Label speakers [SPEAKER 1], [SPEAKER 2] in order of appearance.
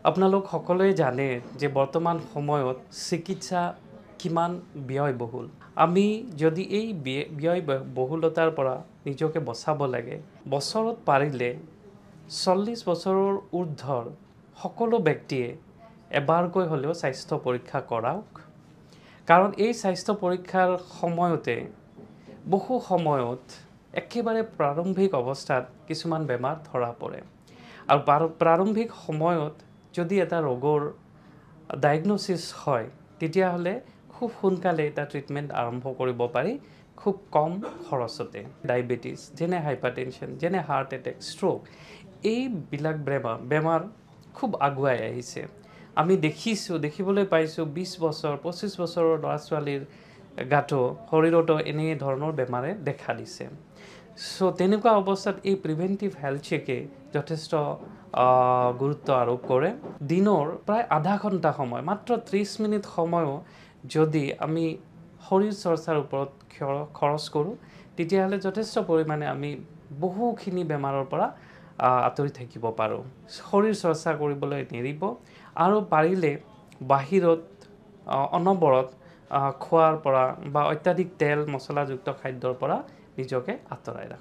[SPEAKER 1] আপোনালোক সকলোৱে জানে যে বৰ্তমান সময়ত চিকিৎসা কিমান ব্যয়বহুল আমি যদি এই ব্যয়বহুলতাৰ পৰা নিজকে বচাব লাগে বছৰত পাৰিলে 40 বছৰৰ ঊৰ্ধ্বৰ সকলো ব্যক্তিয়ে এবাৰকৈ হ'লেও স্বাস্থ্য পৰীক্ষা কৰাওক কাৰণ এই স্বাস্থ্য পৰীক্ষাৰ সময়তে বহু সময়ত একেবাৰে প্ৰাৰম্ভিক অৱস্থাত কিছুমান বেমাৰ ধৰা পৰে আৰু প্ৰাৰম্ভিক সময়ত যদি এটা ৰোগৰ ডায়াগনোসিস হয় তেতিয়াহ'লে খুব সোনকালে এটা ট্ৰিটমেন্ট আৰম্ভ কৰিব পাৰি খুব কম খৰচতে ডায়াবেটিস যেনে হাইপাৰটেনশন যেনে হাৰ্ট এটেক ষ্ট্ৰোক এই বিলাক বেমাৰ খুব আগুৱাই আহিছে আমি দেখিবলৈ পাইছো 20 বছৰ 25 বছৰৰ ল'ৰা-ছোৱালীৰ গাটো শৰীৰতো এনে ধৰণৰ বেমাৰে দেখা দিছে সো তেনেকুৱা অৱস্থাত এই প্ৰিভেন্টিভ হেলথ চেকে যথেষ্ট গুৰুত্ব আৰোপ কৰে দিনৰ প্ৰায় আধা ঘণ্টা সময় মাত্ৰ 30 মিনিট সময়ও যদি আমি শৰীৰ চৰ্চাৰ ওপৰত খৰচ কৰোঁ তেতিয়াহ'লে যথেষ্ট পৰিমাণে আমি বহুখিনি বেমাৰৰ পৰা আঁতৰি থাকিব পাৰোঁ শৰীৰ চৰ্চা কৰিবলৈ নেৰিব আৰু পাৰিলে বাহিৰত অনবৰত খোৱাৰ পৰা বা অত্যাধিক তেল মছলাযুক্ত খাদ্যৰ পৰা নিজকে আঁতৰাই ৰাখক